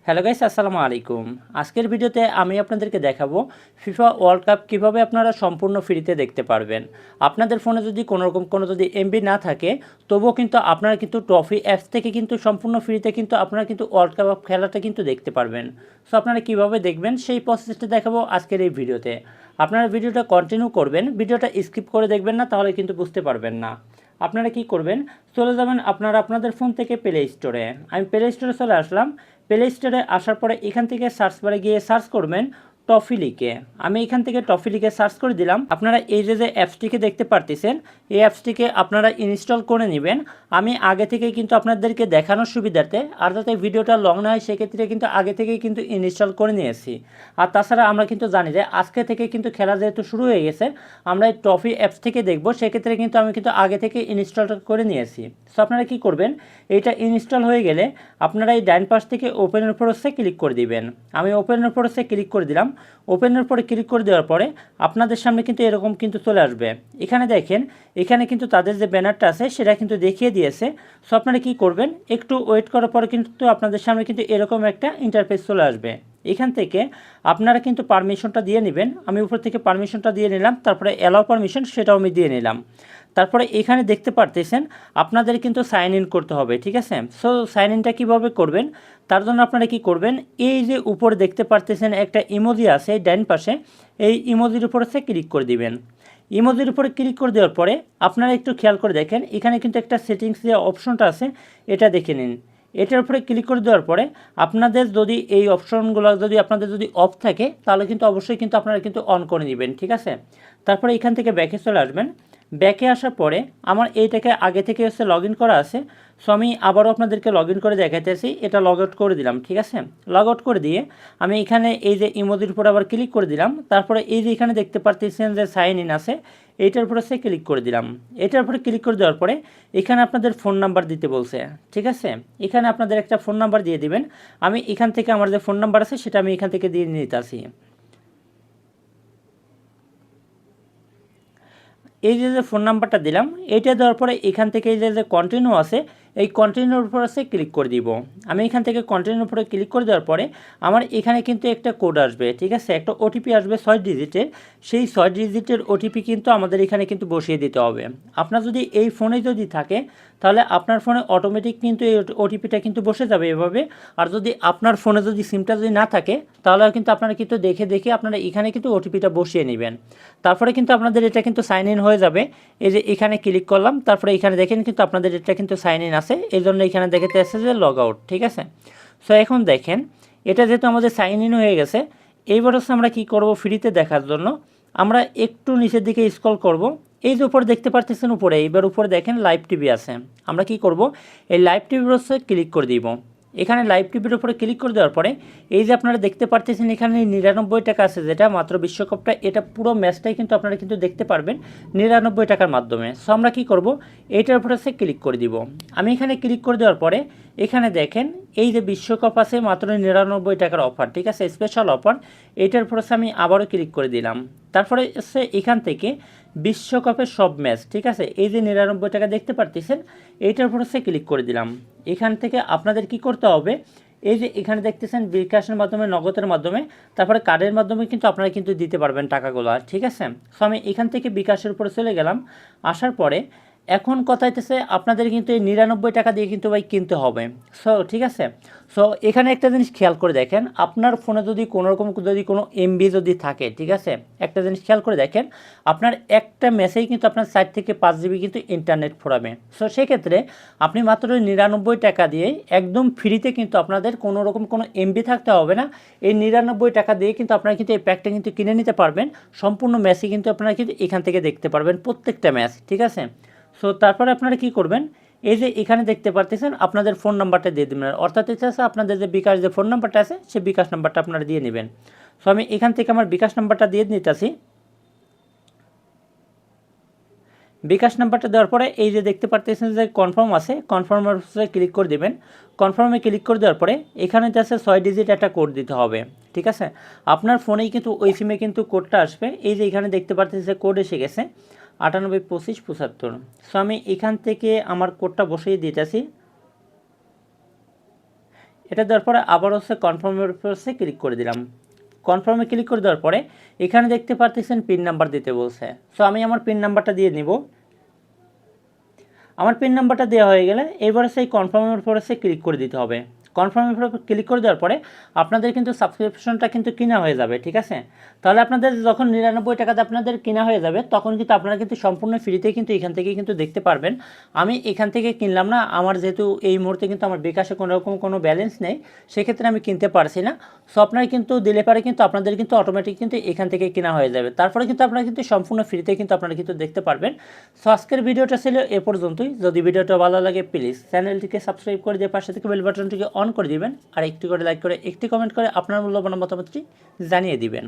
Hello guys, আসসালামু আলাইকুম। আজকের ভিডিওতে আমি আপনাদেরকে দেখাবো ফিফা ওয়ার্ল্ড কাপ কীভাবে আপনারা সম্পূর্ণ ফ্রিতে দেখতে পারবেন। আপনাদের ফোনে যদি কোনোরকম কোনো যদি এমবি না থাকে, তবুও কিন্তু আপনারা কিন্তু ট্রফি অ্যাপস থেকে কিন্তু সম্পূর্ণ ফ্রিতে কিন্তু আপনারা কিন্তু ওয়ার্ল্ড কাপ খেলাটা কিন্তু দেখতে পারবেন। সো আপনারা কীভাবে দেখবেন সেই প্রসেসটা দেখাবো আজকের এই ভিডিওতে। আপনারা ভিডিওটা কন্টিনিউ করবেন, ভিডিওটা স্কিপ করে দেখবেন না, তাহলে কিন্তু বুঝতে পারবেন না। আপনারা কি করবেন, চলে যাবেন আপনারা আপনাদের ফোন থেকে প্লে স্টোরে। আমি প্লে স্টোরে চলে আসলাম। প্লে স্টোরে আসার পরে এখান থেকে সার্চ বারে গিয়ে সার্চ করবেন টফি লিখে। আমি এখান থেকে টফি লিখে সার্চ করে দিলাম। আপনারা এই যে অ্যাপসটিকে দেখতে পারতেছেন, এই অ্যাপসটিকে আপনারা ইনস্টল করে নেবেন। আমি আগে থেকে কিন্তু আপনাদেরকে দেখানোর সুবিধার্থে, আর যাতে ভিডিওটা লং না হয় সেক্ষেত্রে কিন্তু আগে থেকেই কিন্তু ইনস্টল করে নিয়েছি। আর তাছাড়া আমরা কিন্তু জানি যে আজকে থেকে কিন্তু খেলা যেহেতু শুরু হয়ে গেছে, আমরা এই টফি অ্যাপস থেকে দেখব, সেক্ষেত্রে কিন্তু আমি কিন্তু আগে থেকে ইনস্টল করে নিয়েছি। সো আপনারা কি করবেন, এইটা ইনস্টল হয়ে গেলে আপনারা এই ডাইন পাশ থেকে ওপেনের প্রসেসে ক্লিক করে দিবেন। আমি ওপেনের প্রসেসে ক্লিক করে দিলাম। ওপেনের পরে ক্লিক করে দেওয়ার পরে আপনাদের সামনে কিন্তু এরকম কিন্তু চলে আসবে। এখানে দেখেন, এখানে কিন্তু তাদের যে ব্যানারটা আছে সেটা কিন্তু দেখিয়ে দিয়েছে। সো আপনারা কী করবেন, একটু ওয়েট করার পরে কিন্তু আপনাদের সামনে কিন্তু এরকম একটা ইন্টারফেস চলে আসবে। এখান থেকে আপনারা কিন্তু পারমিশনটা দিয়ে নেবেন। আমি উপর থেকে পারমিশনটা দিয়ে নিলাম, তারপরে অ্যালাউ পারমিশন সেটাও আমি দিয়ে নিলাম। তারপরে এখানে দেখতে পারতেছেন আপনাদের কিন্তু সাইন ইন করতে হবে, ঠিক আছে। সো সাইন ইনটা কীভাবে করবেন, তার জন্য আপনারা কি করবেন, এই যে উপরে দেখতে পারতেছেন একটা ইমোজি আছে ডান পাশে, এই ইমোজির উপরে ক্লিক করে দিবেন। ইমোজির উপরে ক্লিক করে দেওয়ার পরে আপনারা একটু খেয়াল করে দেখেন, এখানে কিন্তু একটা সেটিংস যে অপশনটা আছে এটা দেখে নিন। এটার উপরে ক্লিক করে দেওয়ার পরে আপনাদের যদি এই অপশনগুলো যদি আপনাদের যদি অফ থাকে, তাহলে কিন্তু অবশ্যই কিন্তু আপনারা কিন্তু অন করে নেবেন, ঠিক আছে। তারপরে এখান থেকে ব্যাকে চলে আসবেন। ব্যাকে আসার পরে আমার এইটাকে আগে থেকে হচ্ছে লগ ইন করা আছে। সো আমি আবারও আপনাদেরকে লগ ইন করে দেখাইতেছি। এটা লগ আউট করে দিলাম, ঠিক আছে। লগ আউট করে দিয়ে আমি এখানে এই যে ইমোজির উপর আবার ক্লিক করে দিলাম। তারপরে এই যে এখানে দেখতে পারতেছেন যে সাইন ইন আছে, এইটার উপরে ক্লিক করে দিলাম। এটার উপরে ক্লিক করে দেওয়ার পরে এখানে আপনাদের ফোন নাম্বার দিতে বলছে, ঠিক আছে। এখানে আপনাদের একটা ফোন নাম্বার দিয়ে দিবেন। আমি এখান থেকে আমার যে ফোন নাম্বার আছে সেটা আমি এখান থেকে দিয়ে নিতেছি। এই যে ফোন নাম্বারটা দিলাম, এইটা দেওয়ার পরে এখান থেকে এই যে কন্টিনিউ আছে, এই কন্টিনিউর উপর ক্লিক করে দিব। আমি এখান থেকে কন্টিনিউর উপরে ক্লিক করে দেওয়ার পরে আমার এখানে কিন্তু একটা কোড আসবে, ঠিক আছে, একটা ওটিপি আসবে 6 ডিজিটের। সেই 6 ডিজিটের ওটিপি কিন্তু আমাদের এখানে কিন্তু বসিয়ে দিতে হবে। আপনার যদি এই ফোনে যদি থাকে, তাহলে আপনার ফোনে অটোমেটিক কিন্তু এই ওটিপিটা কিন্তু বসে যাবে এভাবে। আর যদি আপনার ফোনে যদি সিমটা যদি না থাকে, তাহলে কিন্তু আপনারা কিন্তু দেখে দেখে আপনারা এখানে কিন্তু ওটিপিটা বসিয়ে নেবেন। তারপরে কিন্তু আপনাদের এটা কিন্তু সাইন ইন হয়ে যাবে। এই যে এখানে ক্লিক করলাম, তারপরে এখানে দেখেন কিন্তু আপনাদের এটা কিন্তু সাইন ইন আছে, এই জন্য এখানে দেখাতে আসছে যে লগ আউট, ঠিক আছে। সো এখন দেখেন, এটা যেহেতু আমাদের সাইন ইন হয়ে গেছে, এইবার হচ্ছে আমরা কী করব, ফ্রিতে দেখার জন্য আমরা একটু নিচের দিকে স্ক্রল করব। এই যে উপরে দেখতে পারতেছেন উপরে, এইবার উপরে দেখেন লাইভ টিভি আছে। আমরা কি করব, এই লাইভ টিভির হচ্ছে ক্লিক করে দিব। এখানে লাইভ টিভির উপরে ক্লিক করে দেওয়ার পরে এই যে আপনারা দেখতে পারতেছেন এখানে 99 টাকা আছে, যেটা মাত্র বিশ্বকাপটা, এটা পুরো ম্যাচটাই কিন্তু আপনারা কিন্তু দেখতে পারবেন 99 টাকার মাধ্যমে। সো আমরা কী করব, এইটার উপরে ক্লিক করে দিব। আমি এখানে ক্লিক করে দেওয়ার পরে এখানে দেখেন এই যে বিশ্বকাপ আছে মাত্র 99 টাকার অফার, ঠিক আছে, স্পেশাল অফার। এইটার উপরে আমি আবারও ক্লিক করে দিলাম। তারপরে এখান থেকে বিশ্বকাপের সব ম্যাচ, ঠিক আছে, এই যে 99 টাকা দেখতে পারতেছেন, এইটার উপরে ক্লিক করে দিলাম। এখান থেকে আপনাদের কি করতে হবে, এই যে এখানে দেখতেছেন বিকাশের মাধ্যমে, নগদের মাধ্যমে, তারপরে কার্ডের মাধ্যমে কিন্তু আপনারা কিন্তু দিতে পারবেন টাকাগুলো, ঠিক আছে। সো আমি এখান থেকে বিকাশের উপরে চলে গেলাম। আসার পরে এখন কথা হইতেছে আপনাদের কিন্তু এই 99 টাকা দিয়ে কিন্তু ভাই কিনতে হবে। সো ঠিক আছে। সো এখানে একটা জিনিস খেয়াল করে দেখেন, আপনার ফোনে যদি কোনোরকম যদি কোনো এমবি যদি থাকে, ঠিক আছে, একটা জিনিস খেয়াল করে দেখেন, আপনার একটা মেসেজ কিন্তু আপনার 4 থেকে 5 জিবি কিন্তু ইন্টারনেট ফোরাবে। সো সেক্ষেত্রে আপনি মাত্র 99 টাকা দিয়ে একদম ফ্রিতে কিন্তু আপনাদের কোনো রকম কোনো এমবি থাকতে হবে না। এই 99 টাকা দিয়ে কিন্তু আপনারা কিন্তু এই প্যাকটা কিন্তু কিনে নিতে পারবেন। সম্পূর্ণ ম্যাচই কিন্তু আপনারা কিন্তু এখান থেকে দেখতে পারবেন, প্রত্যেকটা ম্যাচ, ঠিক আছে। সো তারপরে আপনারা কি করবেন, এই যে এখানে দেখতে পারতেছেন আপনাদের ফোন নাম্বারটা দিয়ে দেবেন, অর্থাৎ এটা আছে আপনাদের যে বিকাশ যে ফোন নাম্বারটা আছে সেই বিকাশ নাম্বারটা আপনারা দিয়ে নেবেন। সো আমি এখান থেকে আমার বিকাশ নাম্বারটা দিয়ে নিতেছি। বিকাশ নাম্বারটা দেওয়ার পরে এই যে দেখতে পারতেছেন যে কনফার্ম আছে, কনফার্মের ক্লিক করে দেবেন। কনফার্মে ক্লিক করে দেওয়ার পরে এখানে আছে 6 ডিজিট একটা কোড দিতে হবে, ঠিক আছে। আপনার ফোনেই কিন্তু ওই সিমে কিন্তু কোডটা আসবে। এই যে এখানে দেখতে পারতেছে কোড এসে গেছে 982575। সো আমি এখান থেকে আমার কোডটা বসিয়ে দিতেছি। এটা দেওয়ার পরে আবার হচ্ছে কনফার্মের উপর হচ্ছে ক্লিক করে দিলাম। কনফার্মে ক্লিক করে দেওয়ার পরে এখানে দেখতে পারতেছেন পিন নাম্বার দিতে বলছে। সো আমি আমার পিন নাম্বারটা দিয়ে নিব। আমার পিন নাম্বারটা দেওয়া হয়ে গেলে এবারে সেই কনফার্মের উপর হচ্ছে ক্লিক করে দিতে হবে। কনফার্মের উপর ক্লিক করে দেওয়ার পরে আপনাদের কিন্তু সাবস্ক্রিপশনটা কিন্তু কিনা হয়ে যাবে, ঠিক আছে। তাহলে আপনাদের যখন 99 টাকাতে আপনাদের কিনা হয়ে যাবে তখন কিন্তু আপনারা কিন্তু সম্পূর্ণ ফ্রিতে কিন্তু এখান থেকে কিন্তু দেখতে পারবেন। আমি এখান থেকে কিনলাম না, আমার যেহেতু এই মুহূর্তে কিন্তু আমার বিকাশে কোনো রকম কোনো ব্যালেন্স নেই, সেক্ষেত্রে আমি কিনতে পারছি না। সো আপনারা কিন্তু দিলে পারে কিন্তু আপনাদের কিন্তু অটোমেটিক কিন্তু এখান থেকে কেনা হয়ে যাবে, তারপরে কিন্তু আপনারা কিন্তু সম্পূর্ণ ফ্রিতে কিন্তু আপনারা কিন্তু দেখতে পারবেন। সো আজকের ভিডিওটা ছিল এ পর্যন্তই। যদি ভিডিওটা ভালো লাগে প্লিজ চ্যানেলটিকে সাবস্ক্রাইব করে দিয়ে পাশে থেকে বেল বাটনটিকে অন করে দিবেন, আর একটি করে লাইক করে একটি কমেন্ট করে আপনার মূল্যবান মতামতটি জানিয়ে দিবেন।